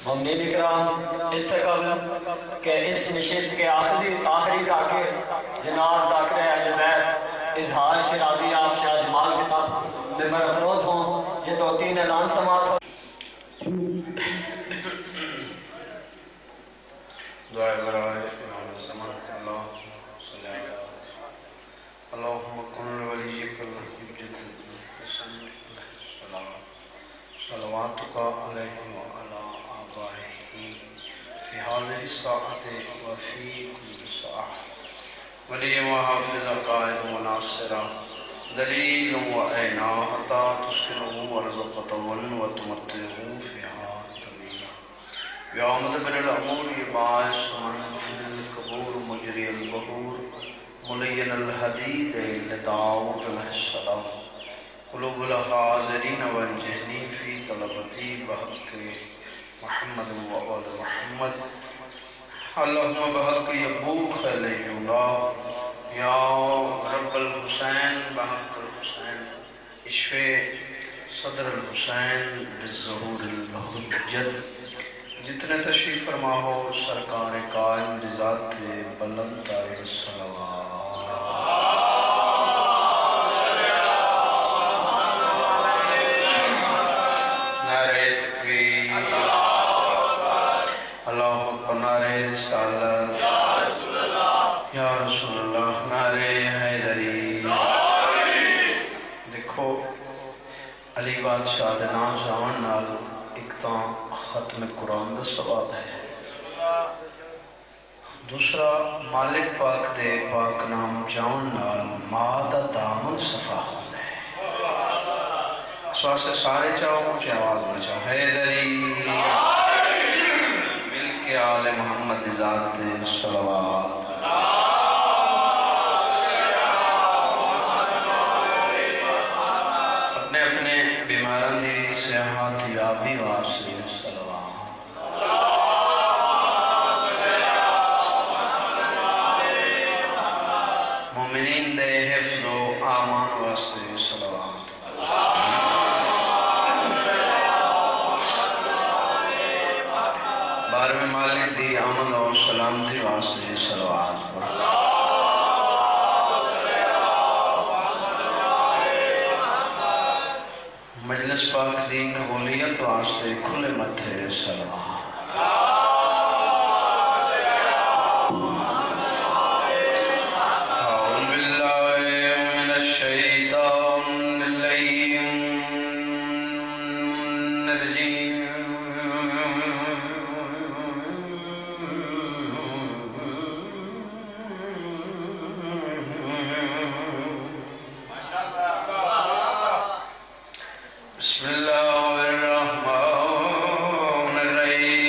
مومنین اکرام، اس سے قبل کہ اس نشست کے آخری ذاکر جناب ذاکر اہل بیت اظہار شرابی آپ شاہ جمال کتاب ممبر افروز ہوں، یہ 2-3 اعلان سماعت ہو. دعائے برائے امام زمان اللہ صلی اللہ علیہ وسلم. اللہم کن ولیک الحجت الحسن السلام صلواتک علیہ وعلا آبائہ فی هذه الساعة وفی کل ساعة ولی وحافظ قائد وناصر دلیل وعینا حتی تسکنه ورزقته وتمتعه فیها طویلا یا مدبر الامور باعث من فی القبور مجری البحور ملین الحدید لداود علیہ السلام قلوب الحاضرین والجہنین فی طلبتی بحق محمد وآل محمد اللہم بحق یبوک علیہ اللہ یا رب الحسین بحق الحسین اشفے صدر الحسین بالظہور الحجت. جتنے تشریف فرما ہو سرکار قائم بذات بلند تائر صلوات. نعرہ تکبیر، اللہ اکبر، نعرہ رسالت یا رسول اللہ، نعرہ حیدری. دیکھو علی بادشاہ دے نام جاون نال ایک تو ختم قرآن دا ثواب ہے، دوسرا مالک پاک دے پاک نام جاون نال ماں دا دامن صفا ہوتا ہے. اس واسطے سارے چاہو کچھ آواز میں چاہو حیدری مل کے آل محمد ذات صلوات. اپنے اپنے بیماران دی صحت یابی واسطے صلوات. مومنین دے حفظ و امان واسطے صلوات. بارہویں مالک دی آمد و سلامتی واسطے صلوات. مجلس پاک دی قبولیت واسطے کھلے متھے صلوات. بسم اللہ الرحمن الرحیم.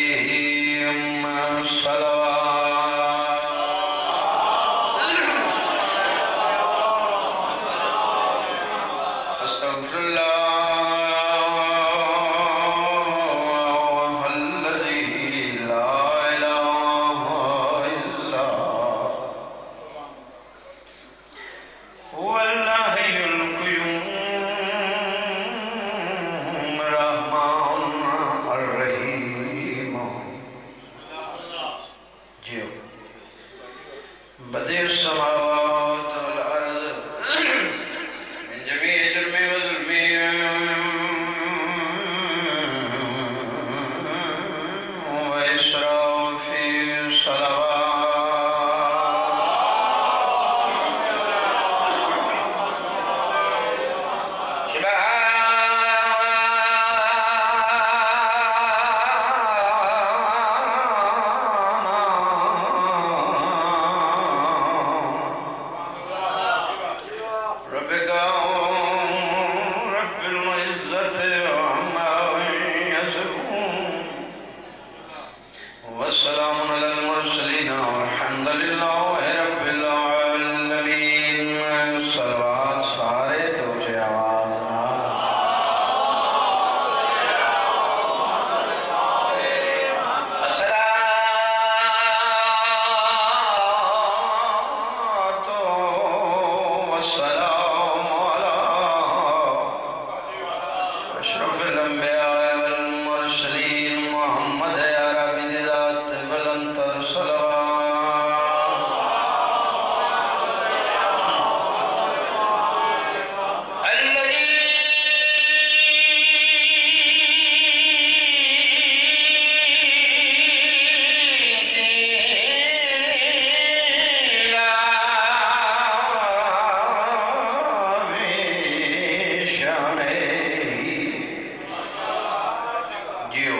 جیو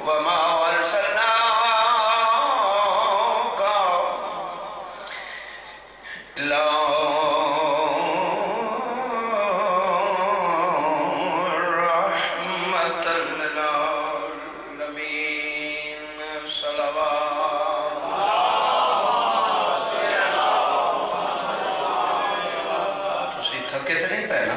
وما ارسلناک الا رحمۃ للعالمین صلوات تسی تھکے تو نہیں پے نا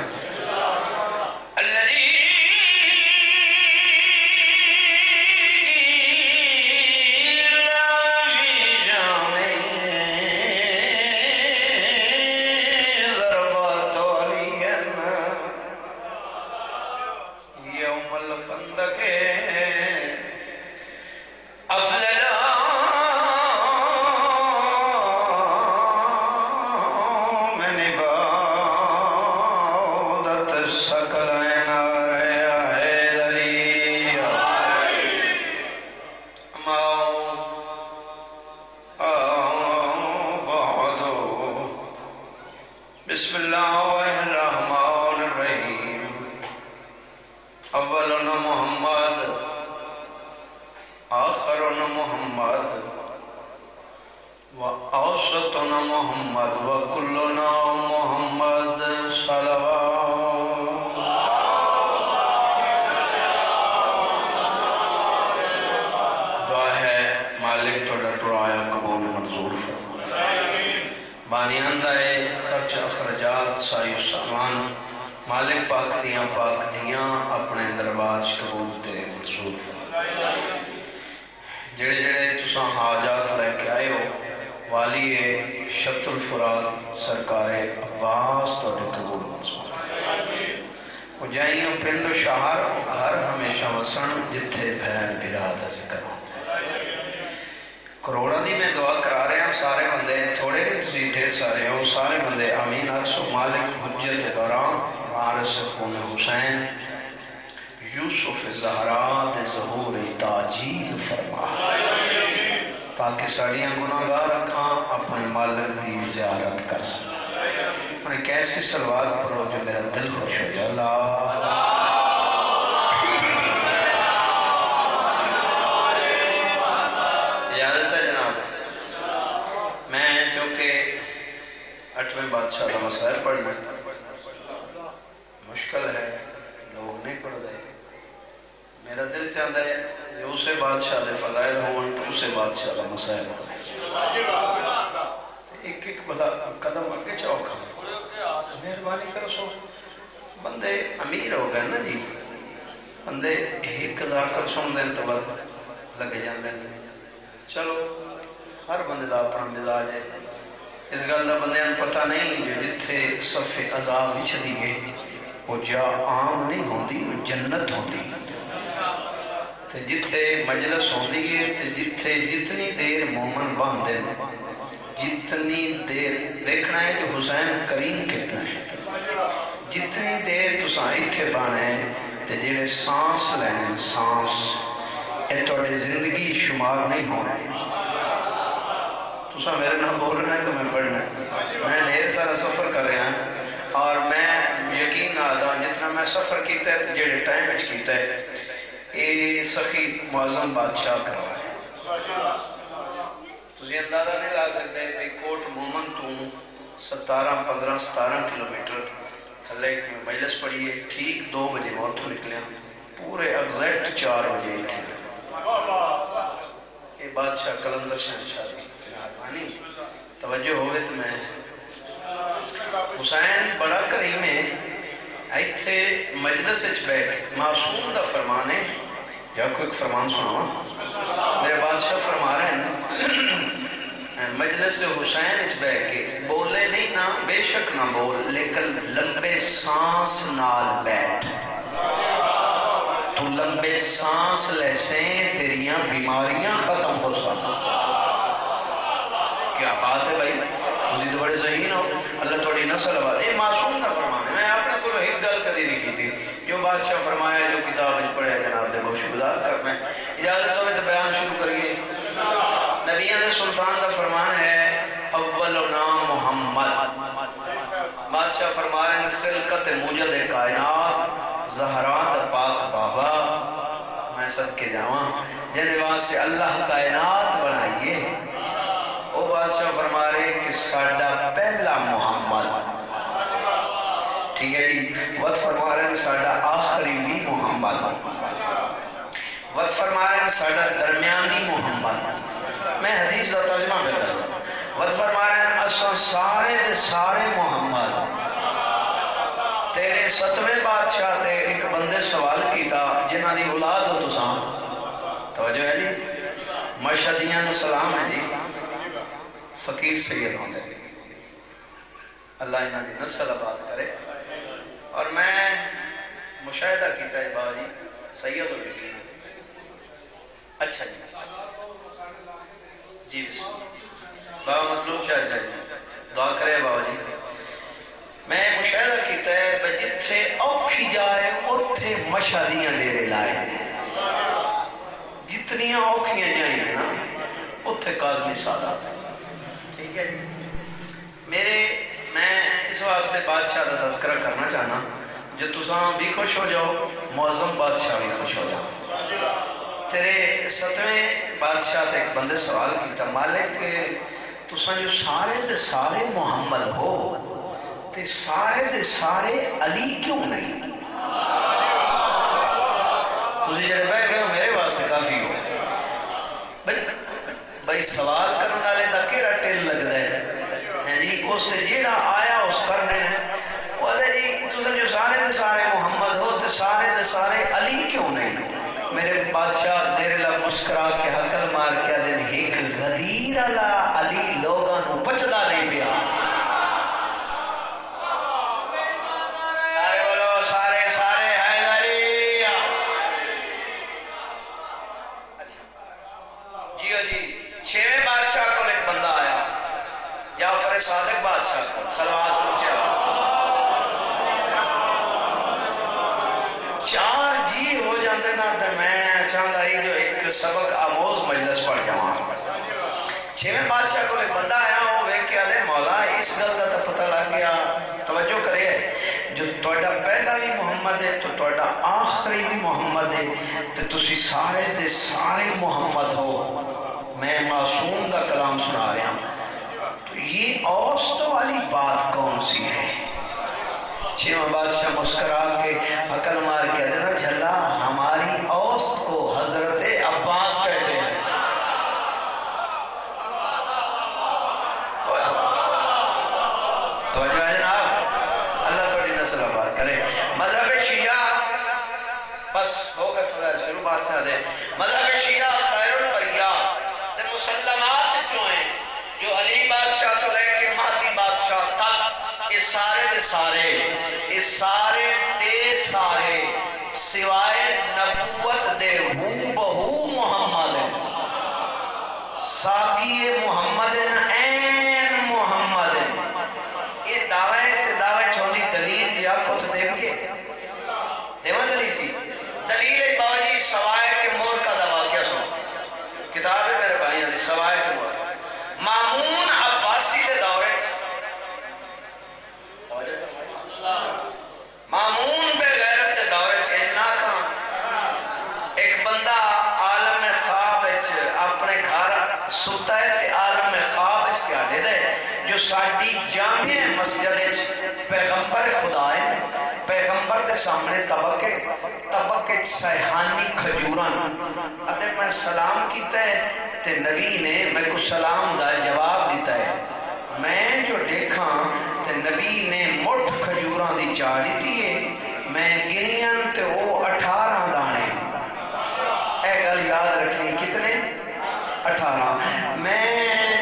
بسم اللہ الرحمن الرحیم اولنا محمد آخرنا محمد وأوسطنا محمد وكلنا محمد صلوات دعا ہے مالک توڑا دعایا قبول منظور بانیان دائے خرچ اخرجات سائی و سامان مالک پاک دیاں اپنے دربار قبول تے منظور جڑے جڑے تساں حاجات لے کے آئے ہو والی شط الفرات سرکار عباس توڑے قبول منظور وہ جائیں پنڈ و شہر گھر ہمیشہ وسن جتھے بہن براد ذکر ہو کروڑا دی میں دعا کرا رہے ہیں سارے بندے تھوڑے تسی ڈھیر سارے ہو سارے بندے آمین اکسو مالک حجت دوران وارث خون حسین یوسف زہرات ظہور تاجید فرما تاکہ ساڑیاں گناہگار رکھاں اپنے مالک دی زیارت کر سکیں انہیں کیسی سلوات پڑھو جو میرا دل خوش ہو جائے اللہ اجازت ہے جناب میں چونکہ 8ویں بادشاہ کا مسائل پڑھنا مشکل ہے لوگ نہیں پڑھ رہے میرا دل چاہتا ہے جو اسے بادشاہ دے فضائل ہوں تو اسے بادشاہ کا مسائل ہوں ایک ایک بلا قدم آگے چوکا مہربانی کرو سو بندے امیر ہو گئے نا جی بندے ایک ہزار کر سن دیں تو بعد لگے جاندے چلو ہر بندے دا اپنا مزاج ہے اس گل کا بندے پتہ نہیں جو جتھے صفے عذاب وچ دی گئے وہ جا عام نہیں ہوندی وہ جنت ہوندی تے جتھے مجلس ہوندی ہے تے جتھے جتنی دیر مومن باندھے جتنی دیر دیکھنا ہے کہ حسین کریم کتنا ہے جتنی دیر تساں ایتھے بانے تے جڑے سانس لینے سانس یہ توڑے زندگی شمار نہیں ہونا تساں میرے نام بولنا ہے تو میں پڑھنا ہے میں ڈھیر سارا سفر کر رہا ہوں اور میں یقین آدھا جتنا میں سفر کیتا ہے جڑے ٹائم اچ کیتا ہے یہ سخی معظم بادشاہ کروا ہے تسی اندازہ نہیں لا سکتے بھئی کوٹ مومن تو 17 کلومیٹر تھلے ایک مجلس پڑھی ہے ٹھیک 2 بجے موتوں نکلے پورے ایگزیکٹ 4 بجے تھے یہ بادشاہ کلندر شہنشاہ دی مہربانی توجہ ہوئے تو میں حسین بڑا کریم ہے ایتھے مجلس اچ بیٹھ معصوم دا فرمان ہے یا کوئی فرمان سناوا میرے بادشاہ فرما رہے ہیں مجلس حسین اچ بیٹھ کے بولے نہیں نہ بے شک نہ بول لیکن لمبے سانس نال بیٹھ تو لمبے سانس لے سے تیریاں بیماریاں ختم ہو سکتا کیا بات ہے بھائی مجھے تو بڑے ذہین ہو اللہ تھوڑی نسل والے یہ معصوم کا فرمان ہے میں اپنے کو ایک گل کدی نہیں کی تھی جو بادشاہ فرمایا جو کتاب پڑھے جناب دے بہت شکر کر میں اجازت ہوئے تو بیان شروع کریے نبیان سلطان کا فرمان ہے اول نام محمد بادشاہ فرما رہے ہیں خلقت موجد کائنات زہرات پاک بابا میں صدقے جاواں جن واسطے اللہ کائنات بنائیے وہ بادشاہ فرما رہے کہ ساڈا پہلا محمد، ٹھیک ہے جی، وقت فرما رہے ہیں ساڈا آخری بھی محمد، وقت فرما رہے ہیں ساڈا درمیانی محمد۔ میں حدیث کا ترجمہ پہ کروں، وقت فرما رہے ہیں اساں سارے دے سارے محمد۔ تیرے 7ویں بادشاہ تے ایک بندے سوال کیتا جنہاں دی اولاد ہو تساں، توجہ ہے جی، مشہدیاں نو سلام ہے جی، فقیر سید ہوندے، اللہ انہاں دی نسل آباد کرے۔ اور میں مشاہدہ کیتا ہے بابا جی سید ہو گئی، اچھا جی جی بسم اللہ، بابا مطلوب شاہ جی دعا کرے بابا جی۔ میں مشاہدہ کیتا ہے کہ جتھے اوکھی جائے اتھے مشہدیاں ڈیرے لائے، جتنیاں اوکھیاں جائیں نا اتھے کاظمی سادات، ٹھیک ہے جی۔ میں اس واسطے بادشاہ کا تذکرہ کرنا چاہنا جو تساں بھی خوش ہو جاؤ، معظم بادشاہ بھی خوش ہو جاؤ۔ تیرے 7ویں بادشاہ تے ایک بندے سوال کیتا، مالک تساں جو سارے دے سارے محمد ہو تے سارے دے سارے علی کیوں نہیں؟ تسی جڑے بہ گئے ہو میرے واسطے کافی ہو بھائی، سوال کرنے والے دا کیڑا ٹل لگدا ہے جی، اس سے جیڑا آیا اس کرنے ہیں وہ جی تساں جو سارے دے سارے محمد ہو تے سارے دے سارے علی کیوں نہیں؟ میرے بادشاہ زیر لب مسکرا کے حقل مار کے دن ایک غدیر علا علی لوگاں نو پچدا نہیں پیا، سارے بولو سارے سارے حیدری۔ جیو جی، 6ویں بادشاہ کو ایک بندہ آیا، جعفر صادق بادشاہ کو صلوات پہنچا، چار جی ہو جاندے نا تے میں چاہتا ہی جو ایک سبق آموز مجلس پڑھ جاواں۔ 6ویں بادشاہ کو ایک بندہ آیا، وہ ویکھ کے آدھے مولا اس گل کا تو پتہ لگ گیا، توجہ کرے جو تہاڈا پہلا بھی محمد ہے تو تہاڈا آخری بھی محمد ہے تے تسی سارے دے سارے محمد ہو۔ میں معصوم کا کلام سنا رہا ہوں، تو یہ اوسط والی بات کون سی ہے؟ 6واں بادشاہ مسکرا کے عقل مار کے دینا جھلا ہماری اوسط کو حضرت عباس کہتے ہیں۔ توجہ ہے جناب، اللہ تھوڑی نسل آباد کرے۔ مذہب شیعہ بس ہو گئے فضائل شروع بات سے دے، مذہب شیعہ خیر البریہ تے مسلمات جو ہیں جو علی بادشاہ تو لے کے مہدی بادشاہ تک یہ سارے دے سارے سوائے نبوت دے ہوں بہو محمد ہیں، ساقی محمد این محمد ہیں۔ یہ دعوے چھوٹی دلیل دیا کچھ دیکھئے دیوان دلیل تھی دلیل بابا جی سوائے کے مور کا دعویٰ کیا سو کتاب ہے میرے بھائی علی سوائے کے مور مامون عباسی کے دورے مامون بے غیرت کے دورے چیننا کھا ایک بندہ عالم خواب اپنے گھر ستا ہے تے عالم خواب کیا دے دے جو ساڑھی جامع مسجد پیغمبر خدا ہے، پیغمبر کے سامنے طبقے سیحانی کھجوران اتے میں سلام کیتا ہے تے نبی نے میں کو سلام دا جواب دیتا ہے، میں جو دیکھا تے نبی نے مٹھ کھجوران دی چاڑی دیئے، میں گنیاں تے وہ 18 دانے، اے گل یاد رکھنی کتنے 18۔ میں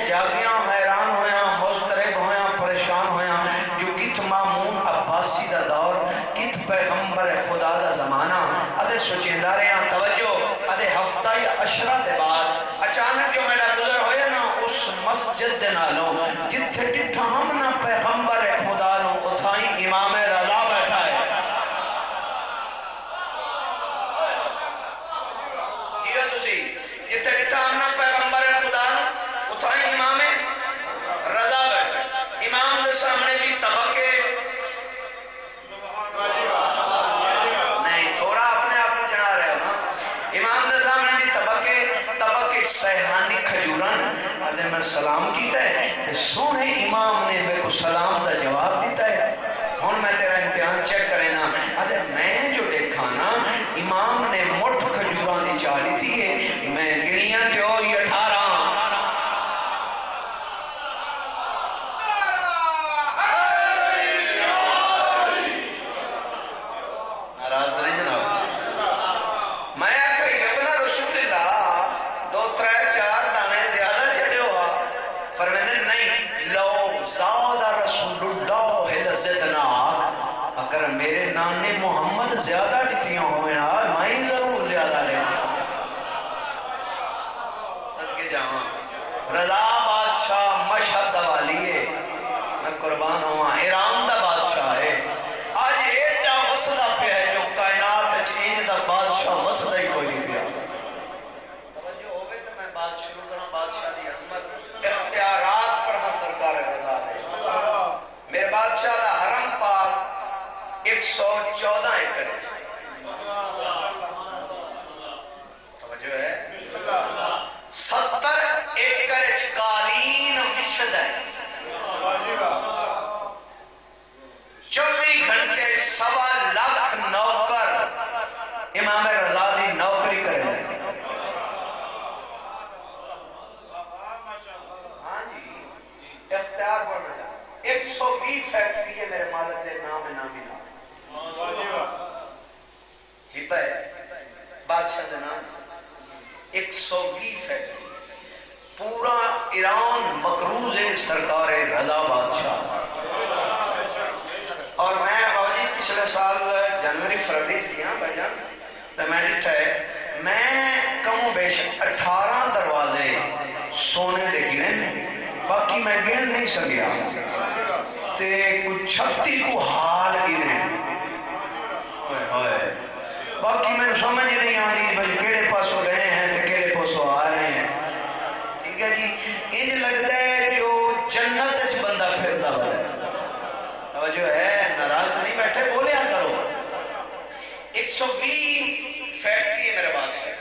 جاگیاں حیران ہویا مضطرب ہویا پریشان ہویا جو کت مامون عباسی دا دور کت پیغمبر خدا دا زمانہ ادھے سوچیندہ رہے ہیں توجہ ادھے ہفتہ یا عشرہ دے بعد اچانک جو میرا گزر ہویا نا اس مسجد دے نالوں جتھے ٹھٹھا ہم نا پیغمبر خدا نو اتھائی امام رضا بیٹھا ہے، یہ تسی جتھے ٹھٹھا ہم نا پیغمبر خدا نو اتھائی امام رضا بیٹھا ہے، امام دے سامنے بھی طبقے نہیں تھوڑا اپنے آپ کو جنا رہے ہو نا، امام سیحانی کھجوران آدھے میں سلام کیتا ہے کہ سونے امام نے میرے کو سلام دا جواب دیتا ہے ہون میں تیرا امتحان چیک کرے نا آدھے میں جو دیکھا نا امام نے مٹھ کھجوران دی چالی تھی میں گنیاں جو یہ 18 میرے نانے محمد زیادہ دیتیاں ہوئے مائیں ضرور زیادہ لے صدقے جاؤں رضا بادشاہ مشہد والیے میں قربان ہوا ایران دا بادشاہ ہے آج ایٹا وسدہ پہ ہے جو کائنات چینج دا بادشاہ وسدہ ہی کوئی نہیں پیا توجہ ہوئے تو میں بات شروع کروں بادشاہ دی عظمت اختیارات پڑھا سرکار رضا ہے میرے بادشاہ دا حرم پاک 114 ایکڑ توجہ ہے 70 ایکڑ قالین مشد ہے 24 گھنٹے 1.25 لاکھ نوکر امام رضا دی نوکری کرے ہیں ہاں جی اختیار بڑھ رہا 120 فیکٹری ہے میرے مالک دے نام نامی نام ہتا ہے بادشاہ جناب 120 فیکٹری پورا ایران مقروض ہے سرکار رضا بادشاہ اور میں بابا جی پچھلے سال جنوری فروری کیا بھائی جان تو میں ڈٹھا ہے میں کم و بیش 18 دروازے سونے دے گنے باقی میں گن نہیں سکیا تے کچھ 36 کو حال گنے باقی میں سمجھ نہیں آتی بھائی کیڑے پاسوں گئے ہیں تو کیڑے پاسوں آ رہے ہیں ٹھیک ہے جی انج لگتا ہے جو جنت اچ بندہ پھرتا ہوا ہے توجہ ہے ناراض نہیں بیٹھے بولیا کرو 120 فیکٹری ہے میرے بادشاہ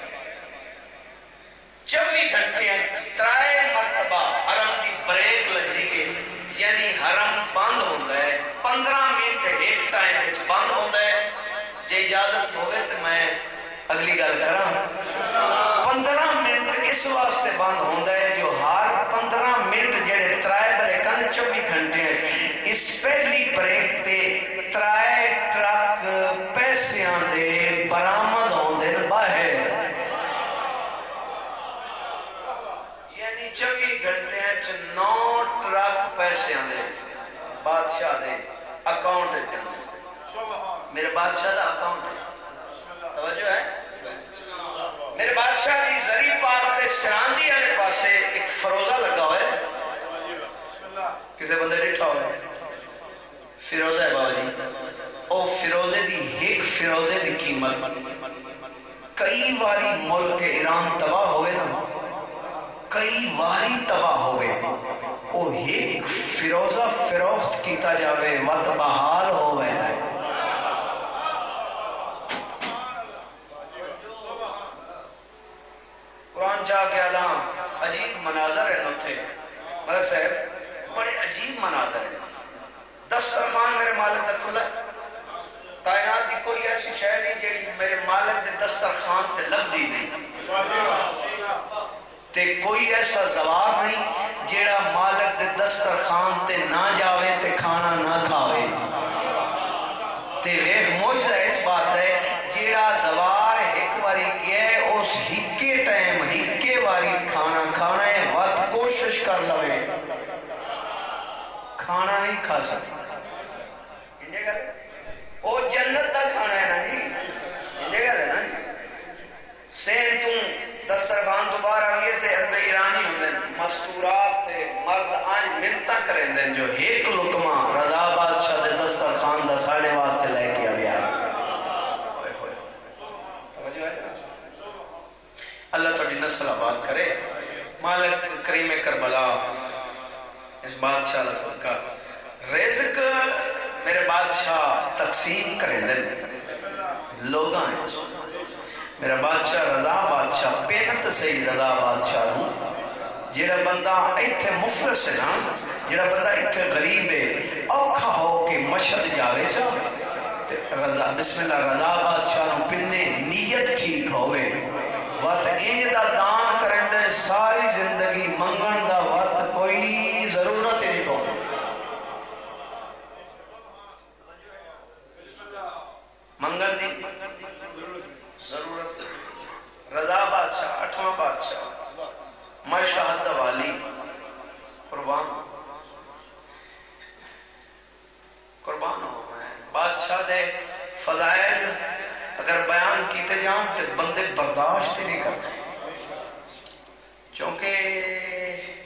24 گھنٹے 3 مرتبہ حرم کی بریک لگتی ہے یعنی حرم بند ہوتا ہے 15 منٹ ایک ٹائم بند ہوتا ہے جے اجازت ہوئے تو میں اگلی گل کراں 15 منٹ اس واسطے بند ہوتا ہے جو ہر 15 منٹ جڑے 3 بریکاں 24 گھنٹے اس پہلی بریک تے 3 ٹرک پیسیاں دے برآمد ہوندے باہر یعنی 24 گھنٹے 9 ٹرک پیسیاں دے بادشاہ دے اکاؤنٹ میرے بادشاہ دا اکاؤنٹ ہے توجہ ہے میرے بادشاہ دی زری پاک دے سراندی والے پاسے ایک فروزہ لگا ہوا ہے کسے بندے ڈٹھا ہوا ہے فیروزہ ہے بابا جی او فیروزے دی ایک فیروزے دی قیمت کئی واری ملک ایران تباہ ہوئے نا کئی واری تباہ ہوئے او ایک فیروزہ فروخت کیتا جاوے وقت بحال ہوئے قرآن جا کے آدھا عجیب مناظر ہے نوتھے ملک صاحب بڑے عجیب مناظر ہیں دسترخوان میرے مالک دا کھلا کائنات کی کوئی ایسی شے نہیں جیڑی میرے مالک دے دسترخوان تے لبدی نہیں تے کوئی ایسا زوار نہیں جیڑا مالک دے دسترخوان تے نہ جاوے تے کھانا نہ کھاوے تے ویکھ موجزہ اس بات ہے جیڑا زوار ایک واری کیا ہے اس ہکے ٹائم ہکے واری کھانا کھانا ہے وقت کوشش کر لوے کھانا نہیں کھا سکتا وہ جنت کا کھانا ہے نا جی جگہ ہے نا سین تم دسترخوان دوبارہ آئیے تے اگلے ایرانی ہوندے مستورات تے مرد آج منتا کریں دیں جو ایک لکمہ رضا بادشاہ دے دسترخوان دا ساڑے واسطے لے کے آیا اللہ تھوڑی نسل آباد کرے مالک کریم کربلا اس بادشاہ اللہ صدقہ رزق میرے بادشاہ تقسیم کریں دیں لوگاں ہیں میرا بادشاہ رضا بادشاہ پینت سید رضا بادشاہ نو جڑا بندہ ایتھے مفلس ہے نا، جڑا بندہ ایتھے غریب ہے، اوکھا ہو کے مشہد جاوے چا رضا بسم اللہ رضا بادشاہ نو پنے نیت ٹھیک ہوئے وقت انج دا دان کرن دے ساری زندگی منگن دا وقت کوئی ضرورت ہی نہیں ہو منگن دی ضرورت رضا بادشاہ 8واں بادشاہ مشہد والی قربان ہو میں بادشاہ دے فضائل اگر بیان کیتے جان تو بندے برداشت ہی نہیں کرتے چونکہ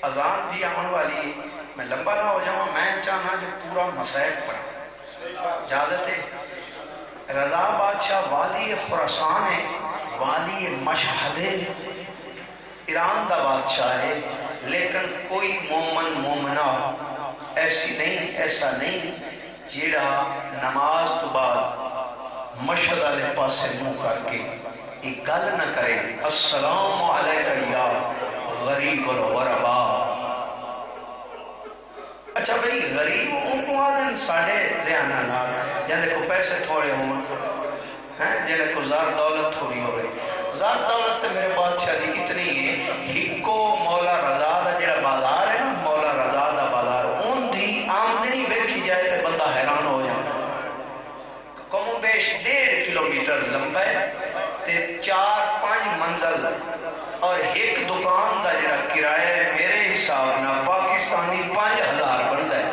اذان بھی آن والی میں لمبا نہ ہو جاؤں میں چاہنا جو پورا مسائب پڑھا اجازت ہے رضا بادشاہ والی خراسان ہے والی مشہد ایران دا بادشاہ ہے لیکن کوئی مومن مومنہ ایسی نہیں ایسا نہیں جیڑا نماز تو بعد مشہد والے پاسے منہ کر کے ایک گل نہ کرے السلام علیکم یا غریب الغرباء اچھا بھئی غریب ان کو آدھن ساڑھے ذہنہ نہ جہاں کو پیسے تھوڑے ہوں جہاں کو زار دولت تھوڑی ہوئے زار دولت میرے بادشاہ جی اتنی ہے ہکو مولا رضا دا جڑا بازار ہے نا مولا رضا دا بازار ان دی آمدنی بیٹھی جائے تو بندہ حیران ہو جائے کم و بیش 1.5 کلومیٹر لمبا ہے تے 4-5 منزل اور ایک دکان دا جڑا کرایہ ہے میرے حساب نہ پاکستانی 5000 بنتا ہے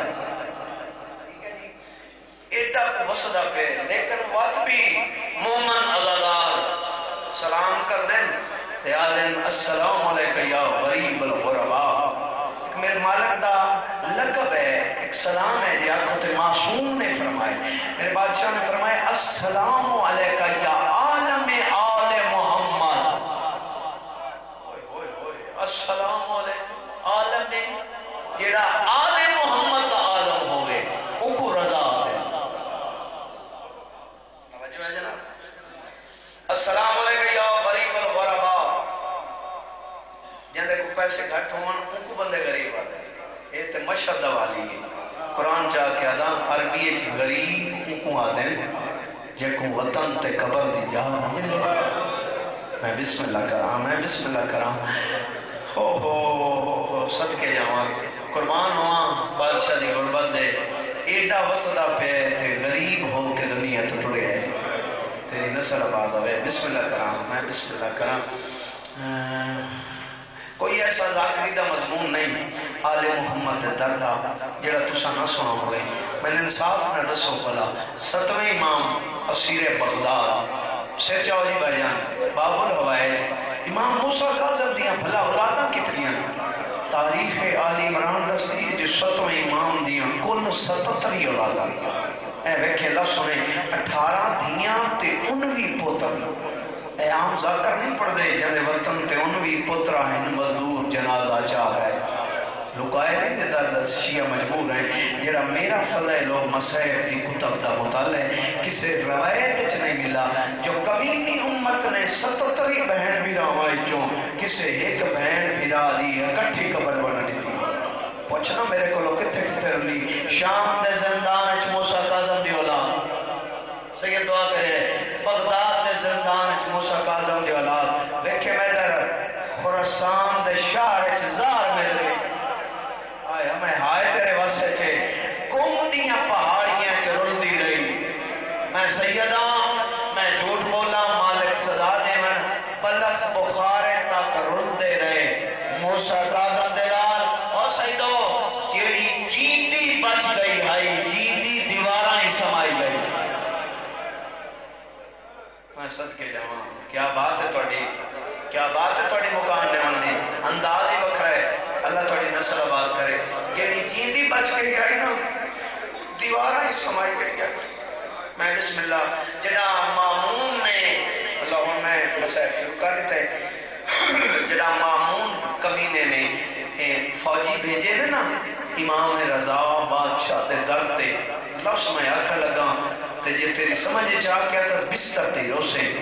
ایڈا وسدا پہ لیکن وقت بھی مومن عزادار سلام کر دیں دن السلام علیکم یا غریب الغرباء ایک میرے مالک دا لقب ہے ایک سلام ہے جی آنکھوں تے معصوم نے فرمائے میرے بادشاہ نے فرمائے السلام علیکم یا عالم آل محمد السلام علیکم عالم جیڑا آل محمد دا عالم ہوئے ان کو رضا ہے توجہ ہے جناب السلام علیکم یا غریب الغرباء جہاں کو پیسے گھٹ ہوں ان کو بندے غریب آتے ہیں یہ تو مشہد والی ہے قرآن چاہ کے آدھا عربی غریب ان کو آتے ہیں جن کو وطن تے قبر دی جہاں نہ ملے میں بسم اللہ کرام ہو صدقے جاواں قربان ہوا بادشاہ دی غربت دے ایڈا وسدا پہ تے غریب ہو کے دنیا تو ٹرے ہے تیری نسل آباد ہوئے بسم اللہ کرام میں بسم اللہ کرام کوئی ایسا ذاکری دا مضمون نہیں آل محمد دردہ جڑا تسا نہ سنا ہوئے میں نے انصاف نہ رسو بلا 7ویں امام اسیر بغداد سے چاہو جی بھائیان باب الحوائد امام موسیٰ کاظم دیاں بھلا اولادہ کتنیاں تاریخ آل عمران رسی جو 7ویں امام دیاں کل 77 اولادہ اے ویکھے اللہ سنے 18 دھیاں تے 19 پوتر اے عام ذاکر نہیں پڑھ دے جنہیں وطن تے 19 پوترہ ہیں مزدور جنازہ چاہ رہے لکائے رہتے درد شیعہ مجبور ہیں جڑا میرا فضائل و مسائب کی کتب دا مطالعہ کسے روایت اچھ نہیں ملا جو کمینی امت نے 77 بہن بھی رہوائی چوں کسے ایک بہن بھیرا دی اکٹھی قبر بنا دیتی پوچھنا میرے کو لو کتے کتے رلی شام دے زندان اچھ موسیٰ کاظم دی اولاد سید دعا کرے بغداد دے زندان اچھ موسیٰ کاظم دی اولاد ویکھے میں در خراسان دے شہر اچھ زار مل گئے آئے ہمیں ہائے تیرے واسے تھے کومدیاں پہاڑیاں کے رل دی رہی میں سیدہ میں جھوٹ بولا مالک سزا دے من پلک بخارے تاک رل دے رہے موسیٰ کاظم دے لال اور سیدو جیڑی جیتی بچ گئی ہائی جیتی دیواراں ہی سمائی گئی میں صدقے جاواں کیا بات ہے توڑی مکان دیوان دی انداز ہی بکھرا ہے اللہ توڑی نسل آباد کرے جیڑی جیندی بچ گئی گئی نا دیواراں ہی سمائی گئی میں بسم اللہ جڑا مامون نے اللہ میں مسائل کر دیتے جڑا مامون کمینے نے فوجی بھیجے نے نا امام رضا بادشاہ تے در تے لفظ میں آکھا لگا تے جے تیری سمجھے چاہ کیا تو بستر تے روسے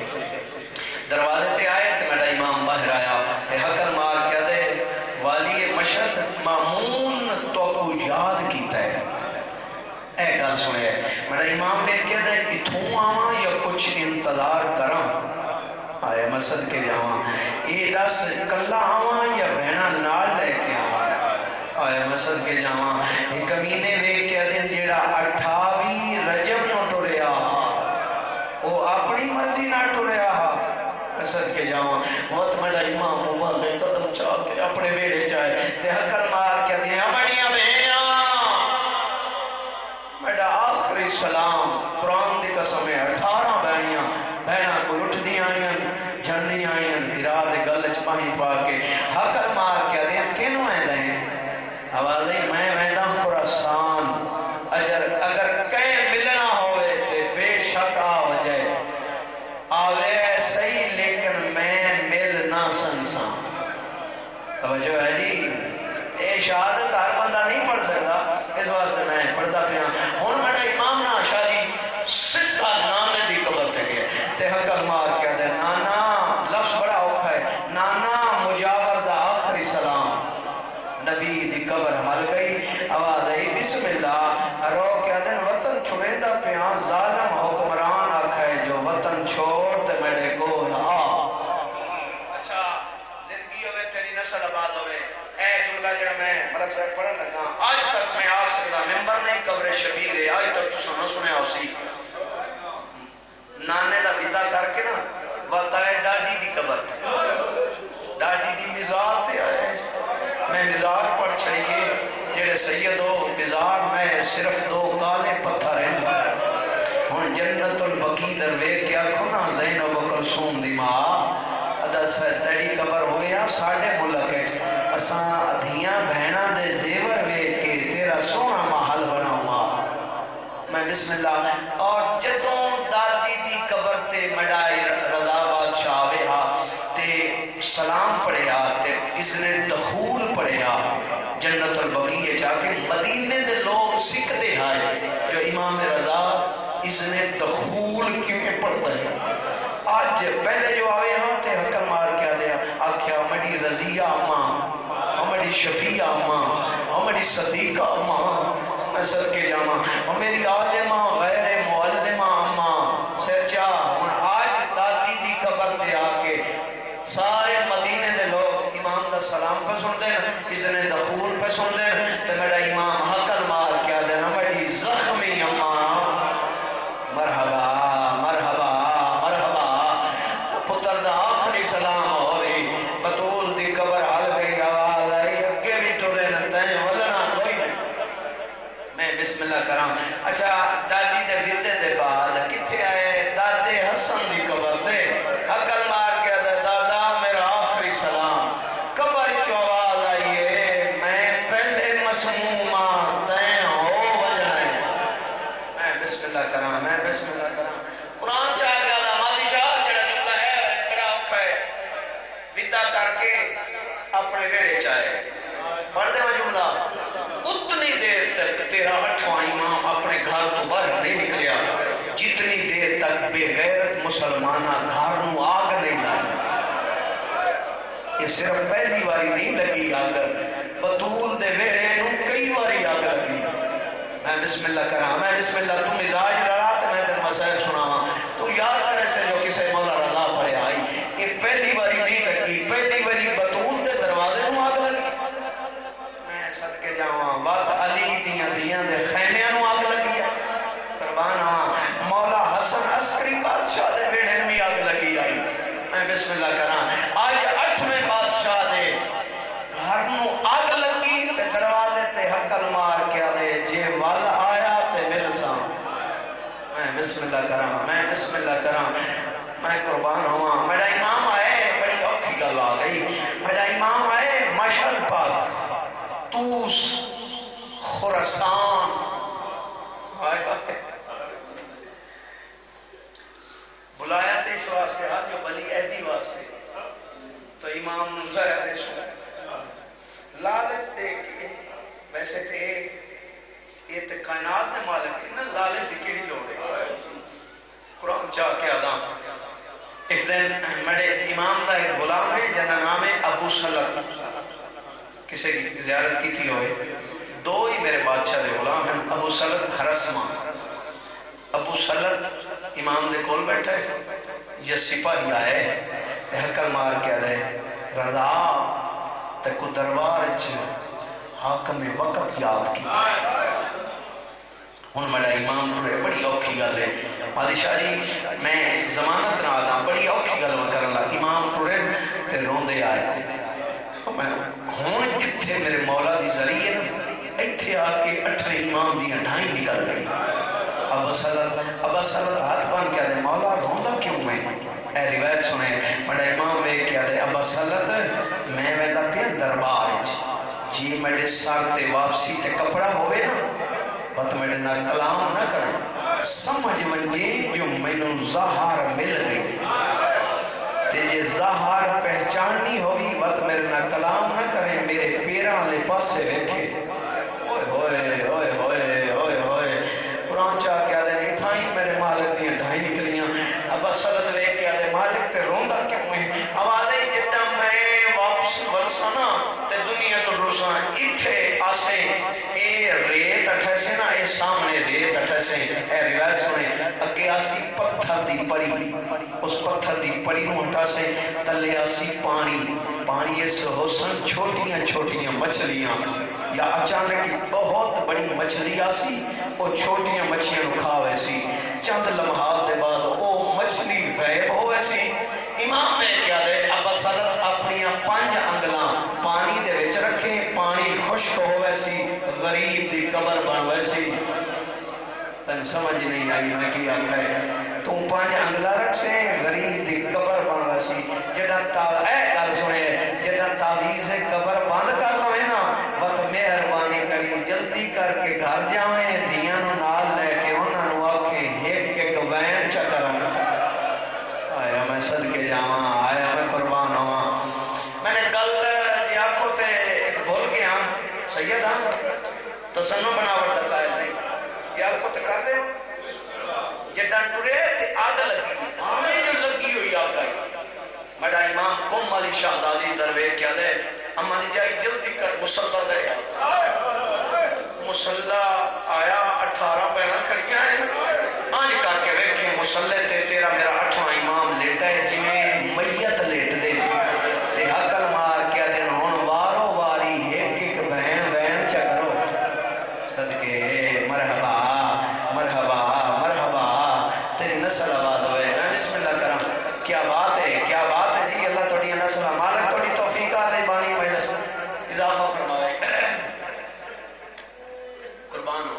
دروازے تے آئے تے میرا امام باہر آیا تے میرا امام میں کہہ دے اتھوں آواں یا کچھ انتظار کراں آئے مسجد کے جاواں یہ دس کلا آواں یا بہنا نال لے کے آواں آئے مسجد کے جاواں یہ کمینے میں کہہ دے جیڑا 28 رجب نو ٹریا وہ اپنی مرضی نہ ٹریا مسجد کے جاواں بہت میرا امام موبائل میں قدم چاہ کے اپنے بیڑے چاہے تے حکل مار کے دیا بڑیاں بہنیاں میرا آخری سلام قرآن دی قسم ہے 18 بہنیاں کو اٹھ دی آئیں جھندی آئیں اراد گلچ پانی پا کے حکل مار کے دیا کینوں ہیں دیں آوازیں میں ویندہ خراسان اگر کہیں ملنا ہوئے تے بے شک آ وجہ آوے صحیح لیکن میں مل نہ سنساں توجہ ہے جی اے شہادت ہر بندہ نہیں پڑھ سکتا اس واسطے میں پڑھتا پیا ہوں میرا امام نا شاہ جی ستا نانے دی قبر تے گئے تے حکل مار کے دے نانا لفظ بڑا اوکھا ہے نانا مجاور دا آخری سلام نبی دی قبر حل گئی آواز آئی بسم اللہ رو کے دے وطن چھڑے دا پیا ظالم حکمران آکھا ہے جو وطن چھوڑ تے میرے کو آ اچھا زندگی ہوئے تیری نسل آباد ہوئے اے جملہ جڑا میں مرک صاحب پڑھن لگا آج تک میں آ سکتا ممبر نہیں قبر شبیر ہے آج تک تو سنو سنے اسی نانے دا ودا کر کے نا بتائے ڈاڈی دی قبر ڈاڈی دی مزار تے آئے میں مزار پڑھ چھڑیے جڑے سیدو مزار میں صرف 2 کالے پتھر ہیں ہن جنت البقیع دروے کیا کھنا زینب و کلثوم دی ماں ادا تیری قبر ہویا ساڈے ملک ہے اساں ادھیاں بہناں دے زیور ویکھ کے تیرا سونا محل بناؤں میں بسم اللہ اور جدوں دادی دی قبر تے مڈائی رضا بادشاہ آوے تے سلام پڑھیا تے اذن دخول پڑھیا جنت البقیع جا کے مدینے دے لوگ سکھتے ہیں جو امام رضا اذن دخول کیوں پڑھتا ہے آج پہلے جو آوے ہاں تے حکم مار کیا دیا آکھیا مڑی رضیہ اماں مڑی شفیع اماں مڑی صدیقہ اماں میں سر کے جاماں میری عالمہ غیر معلمہ اماں سرچا آج دادی دی قبر دے آکے سارے مدینے دے لوگ امام دا سلام پہ سن دیں اذن دخول پہ سن دیں تو میرا امام حکم مار کیا دینا مڑی زخمی اماں مرحبا مرحبا مرحبا پتر دا آخری سلام ہوئی بطول دی قبر حل گئی آواز آئی اگے بھی ٹورے نتائیں ولنا کوئی میں بسم اللہ کرام اچھا دادی دے بیتے دے بعد کتھے آئے دادے حسن دی قبر دے عقل مار کے دے دادا میرا آخری سلام قبر جو آواز آئیے میں پہلے مسمومہ تین ہو وجنائے میں بسم اللہ کرام میں بسم اللہ کرام قرآن چاہ گیا دا ماضی شاہ جڑا جملہ ہے بڑا اوپا ہے ودا کر کے اپنے بیڑے چاہے پڑھ دے وہ جملہ اتنی دیر تک تیرا 8واں امام اپنے گھر کو باہر نہیں نکلیا جتنی دیر تک بے غیرت مسلمانہ گھر نو آگ نہیں لگا یہ صرف پہلی باری نہیں لگی آگ بطول دے ویڑے نو کئی باری آگ لگی میں بسم اللہ کرا میں بسم اللہ تم مزاج لڑا تو میں تیرے مسائل سناواں تو یاد کرے سے جو کسے مولا رضا پڑے آئی یہ پہلی باری نہیں لگی پہلی باری بطول دے دروازے نو آگ لگی میں صدقے جاواں بات علی دیاں دے خیمیاں نو آگ لگی ہے قربان آواں مولا حسن عسکری بادشاہ دے بیڑے نو آگ لگی آئی میں بسم اللہ کرا آج 8ویں بادشاہ دے گھر نو آگ لگی تے دروازے تے حقل مار کیا دے جے وال آیا تے مل ساں میں بسم اللہ کرا میں بسم اللہ کرا میں قربان ہوا میرا امام آئے بڑی اوکھی گل آ گئی میرا امام آئے مشہد پاک توس خراسان بلایا تھے اس واسطے ہاں جو بلی ایدی واسطے تو امام غیر لالت دے کے ویسے تھے یہ تو کائنات نے مالک ہے نا لالت دی کیڑی لوڑ ہے قرآن چاہ کے آدھا ایک دن میرے امام کا ایک غلام ہے جنہا نام ہے ابو سلط کسی کی زیارت کی ہوئے 2 ہی میرے بادشاہ دے غلام ہیں ابو سلط حرسمہ ابو سلط امام دے کول بیٹھے یہ سپاہی آئے حکل مار کے آئے رضا تکو دربار حاکم وقت یاد کی ہوں میرا امام پورے بڑی اوکھی گل ہے بادشاہ جی میں ضمانت نہ آتا بڑی اوکھی گل میں کرن لگا امام پورے تے روندے آئے میں ہوں جتھے میرے مولا دی ذریعے ایتھے آ کے 8ویں امام دی ڈھائی نکل گئی ابا سلط ہاتھ بن کے آدھے مولا روندا کیوں میں اے روایت سنے بڑا امام وے کے آدھے ابا سلط میں ویلا پیا دربار جی میرے سر تے واپسی تے کپڑا ہوئے نا بات میرے نہ کلام نہ کریں سمجھ منجے جو مینوں ظاہر مل گئی تے جے ظاہر پہچاننی ہوئی بات میرے نہ کلام نہ کریں میرے پیراں لے پاسے رکھے ہوئے ہوئے ہوئے ہوئے ہوئے قرآن چاہ کے آدھے نہیں تھا ہی میرے مالک دیا ڈھائی نکلیاں ابا سلط لے کے آدھے مالک تے روندہ کیوں ہے اب آدھے جتا میں واپس ورسانا تے دنیا تو روزاں اتھے آسے اے ریت اٹھیسے نا اے سامنے ریت اٹھیسے اے روایت سنے اگے آسی پتھر دی پڑی اس پتھر دی پڑی نو اٹھاسے تلے آسی پانی اس حسن چھوٹیاں چھوٹیاں مچھلیاں یا اچانک بہت بڑی مچھلی آسی وہ چھوٹیاں مچھلیاں نو کھا ویسی چند لمحات دے بعد وہ مچھلی غائب ہو ویسی امام نے کیا دے ابا سلط اپنی 5 انگلاں پانی دے وچ رکھے پانی خشک ہو ویسی غریب دی قبر بن ویسی تن سمجھ نہیں آئی میں کی آکھا ہے تو 5 انگلا رکھ سے غریب دی قبر بن ویسی جڑا اے گل سنے جڑا تعویذ قبر بند کر لو نا وقت مہربانی کری جلدی کر کے گھر جاویں دیاں نو نال لے کے انہاں نو آکھے ایک وین چا کرن آیا میں صدقے جاواں آیا میں قربان ہواں میں نے کل جی آپ کو تے بھول گیا سید ہاں تسنو بناوٹ دتا ہے کہ آپ کو تے کر دے جڈا ٹرے تے آگ لگی ہمیں جو لگی ہوئی آگ آئی بڑا امام قم علی شہزادی دروے کیا دے اما دی جائی جلدی کر مسلح دے مسلح آیا 18 پہنا کھڑیاں ہیں آج کر کے ویکھیں مسلح تے تیرا میرا 8واں امام لیٹا ہے جویں میت لیٹ دے تے حقل مار کیا دن ہن وارو واری ایک بہن بہن چا کرو صدقے مرحبا مرحبا مرحبا تیری نسل آباد ہوئے میں بسم اللہ کرم کیا بات ہے جی اللہ توڑی نسل مالک توڑی توفیقات ہے بانی مجلس اضافہ فرمائے قربان ہو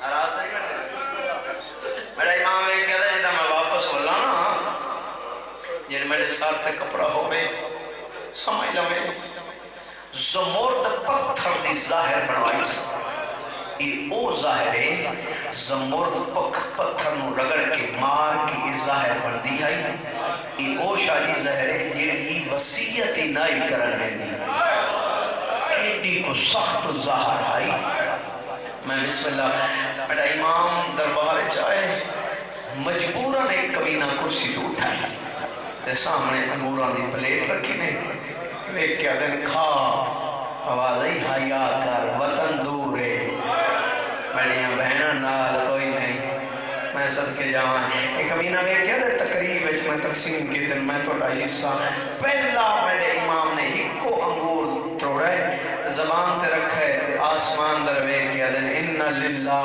ناراض نہیں کرتے میرا امام یہ کہہ رہا ہے جب میں واپس بولا نا جن میرے ساتھ کپڑا ہو گئے سمجھ لو زمرد پتھر دی ظاہر بنوائی سی یہ او ظاہر ہے زمرد پتھر نو رگڑ کے مار کی ظاہر بن دی ہے یہ او شاہی ظاہر ہے جیڑی وصیت ہی نائی کرنے دی ایڈی کو سخت ظاہر آئی میں بسم اللہ میرا امام دربار چاہے مجبوراً ایک کبینہ کرسی تو اٹھائی تے سامنے انگوراں دی پلیٹ رکھی نے ایک کیا دن کھا آواز ہی حیا کر وطن دور ہے میڈیاں بہناں نال کوئی نہیں میں صدقے جاواں ایک کبینہ میں کیا دے تقریب وچ میں تقسیم کی دن میں تھوڑا حصہ پہلا میرے امام نے ایک کو انگور توڑا ہے زبان تے رکھا ہے تے آسمان دروے کیا دن ان للہ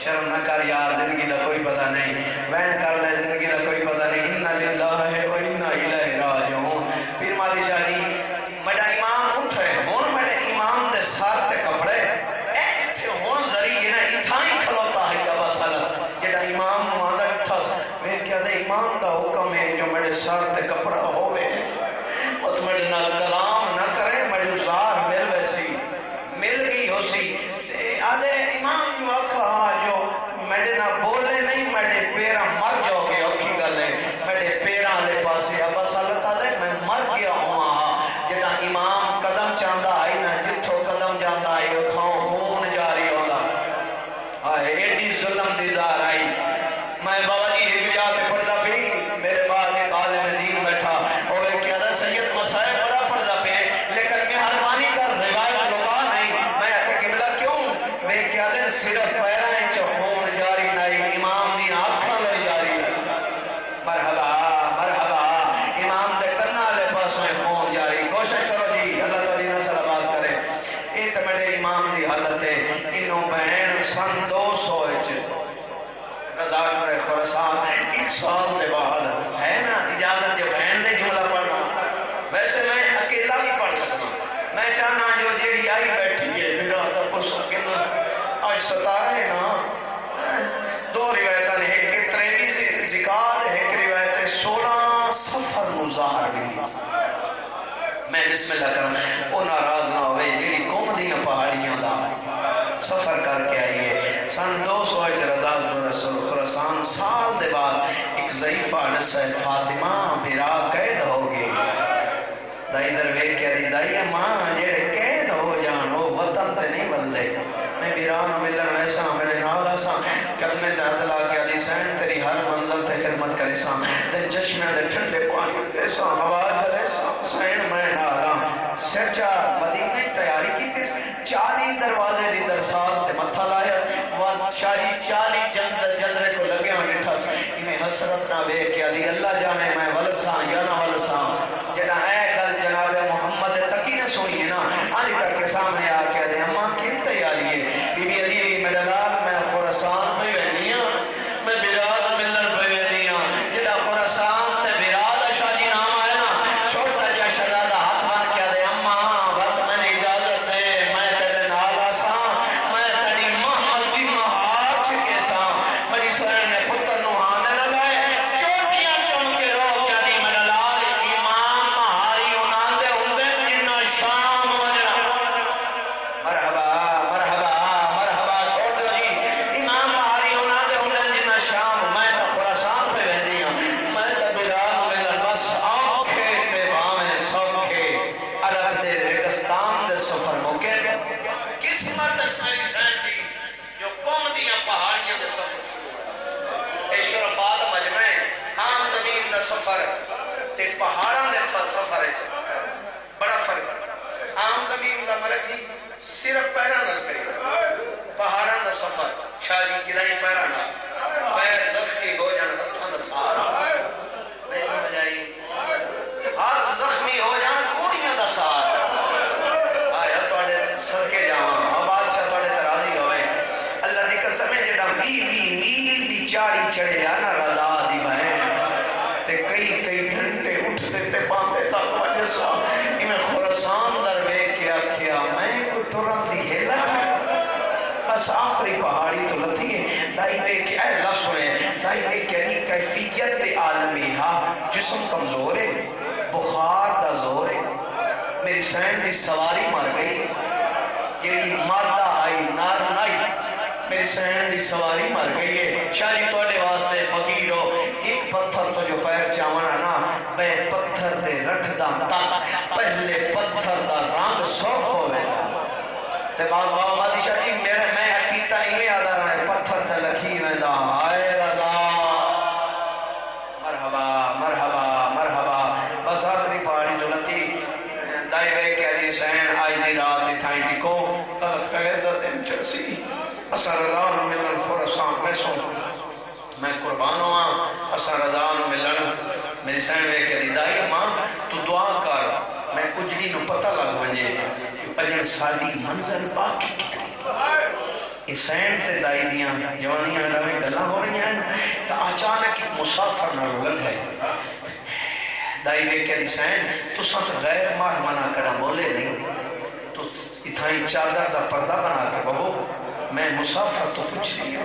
شرم نہ کر یار زندگی دا کوئی پتہ نہیں وین کر لے زندگی دا کوئی پتہ نہیں ان للہ و انا الیہ راجعون پیر مالی شاہ جی میرا امام اٹھے ہن میرے امام دے سر تے کپڑے ایتھے ہن ذریعے نا اتھائی کھلوتا ہے ابا سلط جڑا امام ماندا ٹھس میں کیا دے امام دا حکم ہے جو میرے سر تے کپڑا ہوے او میرے نال کلام نہ کرے میرے زار مل ویسی مل گئی ہو سی تے آدھے امام جو آکھا جو میرے نہ بولے نہیں میرے پیرا مر جاؤ سن 200 رضا کرے خراسان 1 سال کے بعد ہے نا اجازت جو بہن دے جملہ پڑھنا ویسے میں اکیلا بھی پڑھ سکتا میں چاہنا جو جیڑی آئی بیٹھی ہے میرا تو پڑھ سکنا آج 17 ہے نا 2 روایتاں نے ایک 23 ذکار ایک روایت 16 سفر مظاہر بھی میں بسم اللہ کرنا وہ ناراض نہ ہوئے جیڑی قوم دیاں پہاڑیاں دا سفر کر کے آئیے سن 200 رضا رسول خراسان سال دے بعد ایک ضعیفہ نسل فاطمہ بیرا قید ہو گئی دائی در ویک کیا دی دائی ماں جیڑے قید ہو جان وہ وطن تے نہیں بلدے میں بیران ملن ویسا میرے نال ایسا قدمے تحت لا کے علی سین تیری ہر منزل تے خدمت کرے سا تے چشمے دے ٹھنڈے پانی ایسا آواز ایسا سین میں نالا سرچا مدینے تیاری کی تیس 40 دروازے دی درسات تے متھا لایا شاہی 40 جندرے کو لگے ہوں نٹھس انہیں حسرت نہ بے کیا دی اللہ جانے میں ولساں یا نہ ولساں جنا اے گل جناب محمد تقی نے سوئی ہے نا آنی کر کے سامنے آ کے دے اماں کن تیاری ہے بی بی علی میرے لال میں خراسان پہ وینیاں میں بیراد ملن پہ وینیاں جنا خراسان تے بیراد شاہی نام آئے نا چھوٹا جا شہزادہ ہاتھ بان کیا دے اماں وقت میں نے اجازت دے میں تیرے نالا سا میں تیری محمد بھی مہار چکے سا میری سرن نے پتر نوحانے لگائے چوکیاں چمکے رو کیا دی میرے لال امام مہاری انہاں دے ہوندے جنہ شام وجہ مرحبا مرحبا مرحبا چھوڑ دو جی امام مہاری انہاں دے ہوندے جنہ شام میں تو خراسان پہ بہ دیا میں تو بلال ملن بس آنکھے پہ بامے سوکھے عرب دے ریگستان دے سفر موکے قسمت اس میری سین دی جو قوم دیاں پہاڑیاں دے سفر اے شرفات مجمع عام زمین دا سفر تے پہاڑاں دے سفر ہے بڑا فرق عام زمین دا ملک جی صرف پیران نہ کرے پہاڑاں دا سفر شاہی کدائی پیران نہ پیر زخمی ہو جان ہتھاں دا سہارا نہیں سمجھ آئی ہاتھ زخمی ہو جان کوڑیاں دا سہارا آیا تواڈے صدقے جاواں بادشاہ تواڈے تراضی ہوئے اللہ دی قسم ہے جڑا 20 میل دی چاڑی چڑھیا نا رضا دی بہن تے کئی گھنٹے اٹھتے تے باندے تک وجہ سا میں خراسان در ویکھ کے آکھیا میں کوئی ٹرن دی ہیلا بس آخری پہاڑی تو لتھی ہے دائی ویکھ کے اے اللہ سنے دائی ویکھ کے دی کیفیت عالمی ہاں جسم کمزور ہے بخار دا زور ہے میری سین دی سواری مر گئی جیڑی مادہ آئی نار نائی میری سین دی سواری مر گئی ہے شاہی توڑے واسطے فقیر ہو ایک پتھر تو جو پیر چاونا نا میں پتھر دے رکھ دا تک پہلے پتھر دا رنگ سرخ ہو گیا تے بابا مادی شاہ جی میرے میں حقیقہ نہیں آدھا رہا ہے پتھر تے لکھی میں دا آئے رضا مرحبا مرحبا مرحبا بس آخری پہاڑی جو لتی دائی وے کہہ دی سین آج دی رات تھائی ٹکو تل خیر دا دن چرسی اسا رضا نو ملن خراسان میں سو میں قربان ہوا اسا رضا نو ملن میری سین وے کہہ دی دائی ماں تو دعا کر میں اجڑی نو پتہ لگ ونجے اجن سالی منزل باقی کتنی اس سین تے دائی دیاں جوانیاں رویں گلاں ہو رہی ہیں تو اچانک ایک مسافر نہ لگ ہے دائی بے کہ سین تو ساتھ غیر مار منع کرا بولے نہیں تو اتھائی چادر دا پردہ بنا کے بہو میں مسافر تو پوچھ لیا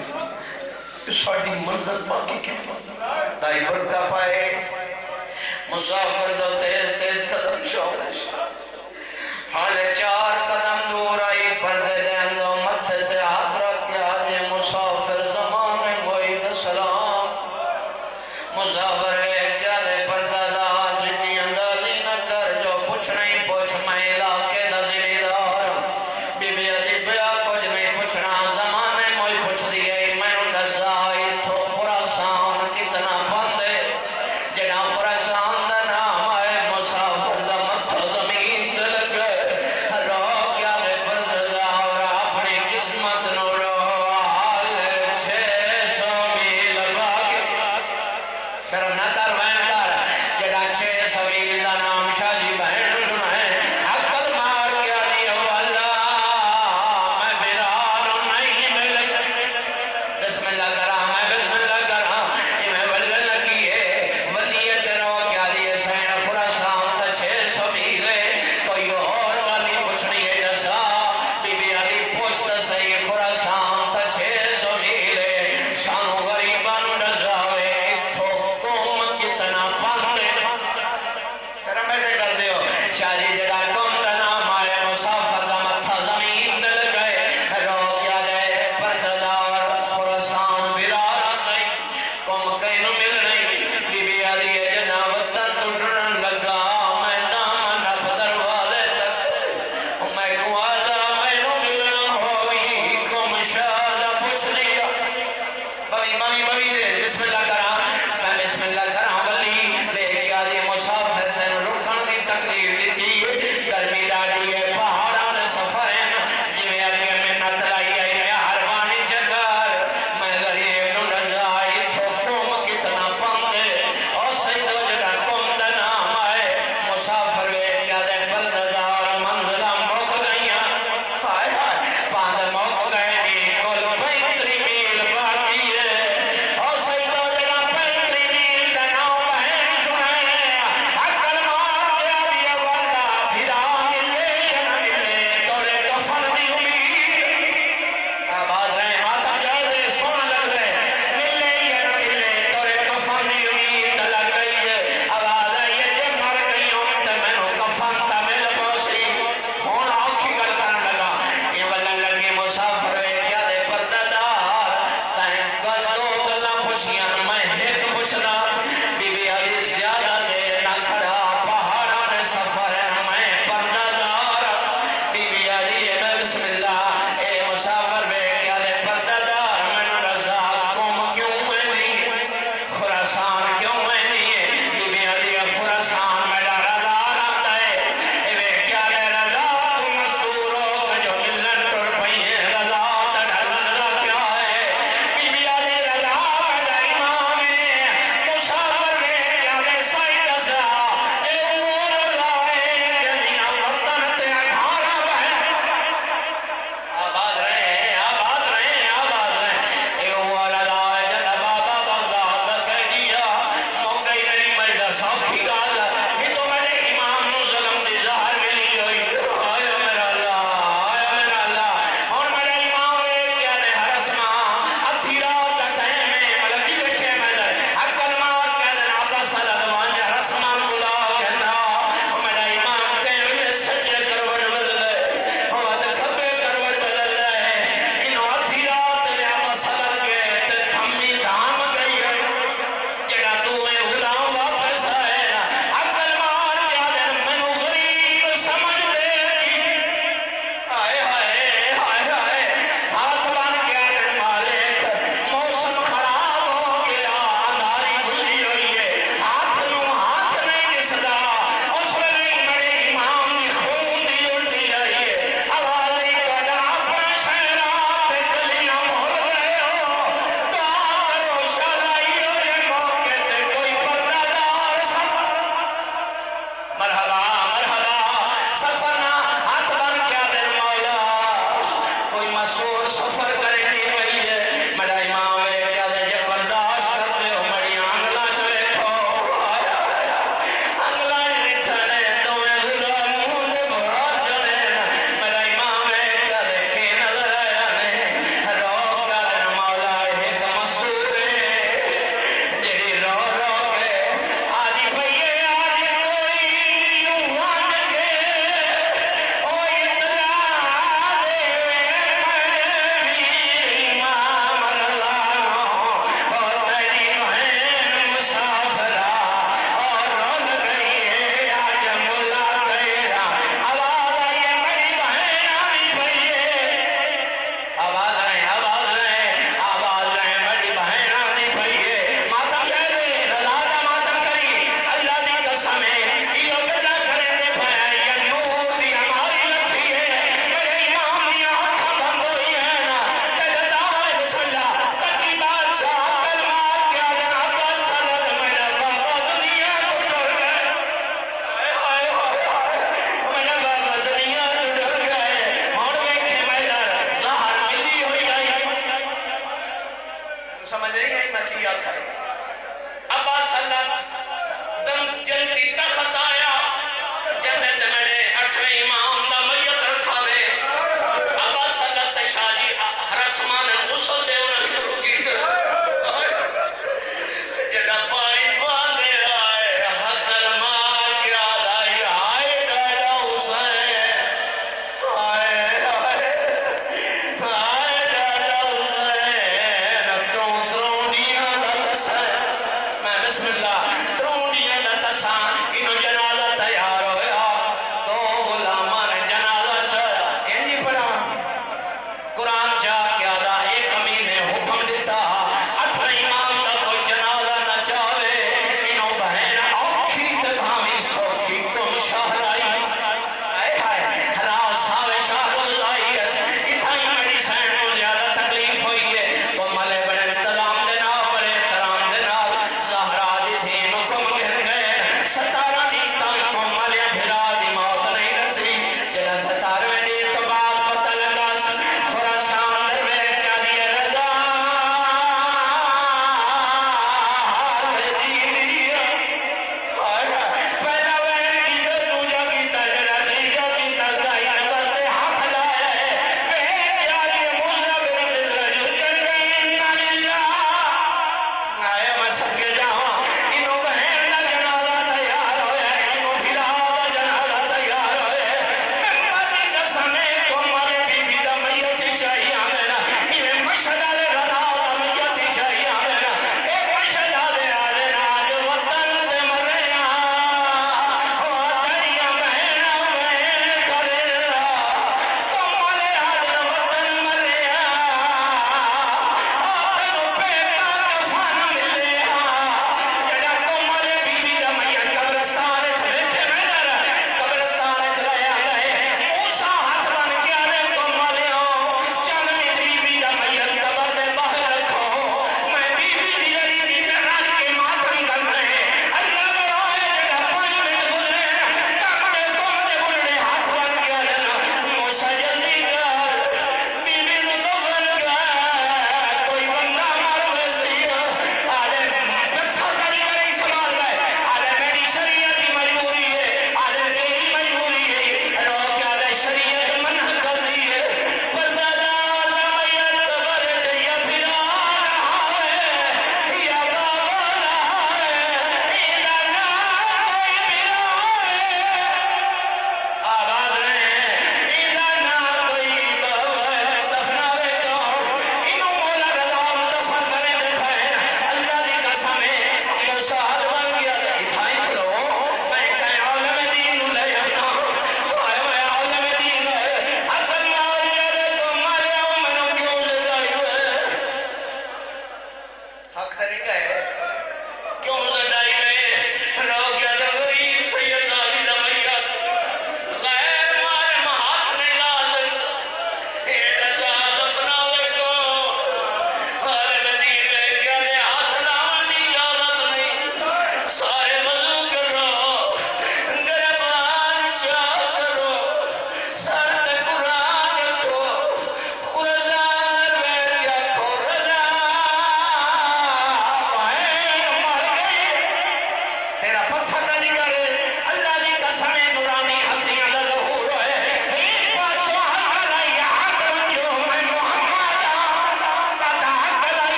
اس ساڑی منزل باقی کے دائی برکا پائے مسافر دو تیز تیز قدم شورش حال 4 قدم دور آئی پردے دین دو متھے تے ہاتھ رکھ گیا دے مسافر زمانے ہوئی دا سلام مسافر ایک جادے پردہ دا جنی اندازی نہ کر جو پوچھ نہیں پوچھ میں علاقے دا زمیدار بی بی علی بیا کچھ نہیں پوچھنا زمانے موئی پوچھ دیئے میں ان دسائی تو خراسان کتنا بندے جنا خراسان دا نام آئے مسافر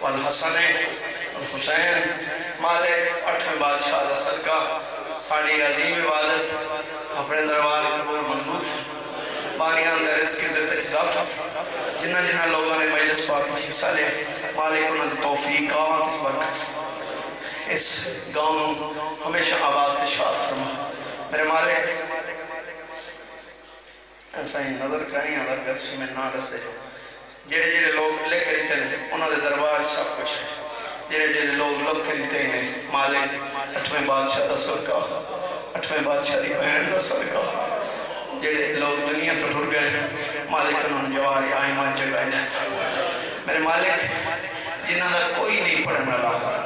والحسن والحسین مالک 8ویں بادشاہ دا صدقہ ساری عظیم عبادت اپنے دربار قبول منظور بانیان دے رزق عزت اضافہ جنہ جنہ لوگوں نے مجلس پاک میں حصہ لے مالک انہوں نے توفیقات اس برکت اس گاؤں ہمیشہ آباد تشاد فرما میرے مالک ایسا ہی نظر کریں اگر گرسی میں نہ رسے جڑے جڑے لوگ لے کے رہتے ہیں انہوں نے دربار سب کچھ ہے جڑے جڑے لوگ لگ کے رہتے ہیں مالک 8ویں بادشاہ دا صدقہ 8ویں بادشاہ دی بہن دا صدقہ جڑے لوگ دنیا تو ٹر گئے مالک انہوں نے جواری آئیمان جگائے دیں میرے مالک جنہوں نے کوئی نہیں پڑھنا لگا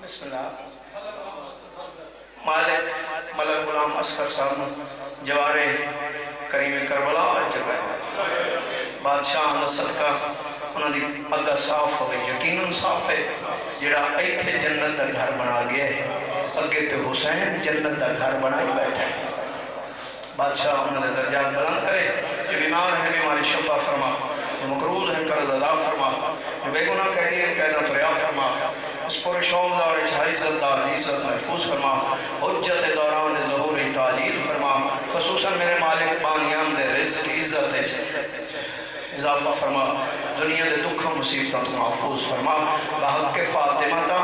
بسم اللہ مالک ملک غلام اصغر صاحب جوارے کریم کربلا جگہ بادشاہ دا صدقہ انہوں نے اگا صاف ہو گئی یقیناً صاف ہے جڑا ایتھے جنت دا گھر بنا گیا ہے اگے تے حسین جنت دا گھر بنائی بیٹھا ہے بادشاہ انہوں نے درجات بلند کرے جو بیمار ہے بیماری شفا فرما جو مقروض ہے قرض ادا فرما جو بے گناہ قیدین قیدہ تریا فرما اس پورے شوق دور عزت دار عزت محفوظ فرما حجت دوران ظہور تعجیل فرما خصوصاً میرے مالک بانیان دے رزق عزت اضافہ فرما دنیا دے دکھ مصیبتوں تو محفوظ فرما بحق فاطمہ تا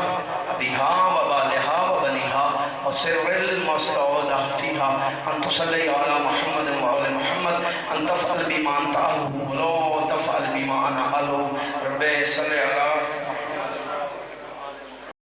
ابیہا و بالہا و بنیہا و سر المستعودہ فیہا ان تصلی علی محمد و علی محمد ان تفعل بیما انت اہلو ولو تفعل بیما انا اہلو رب صلی اللہ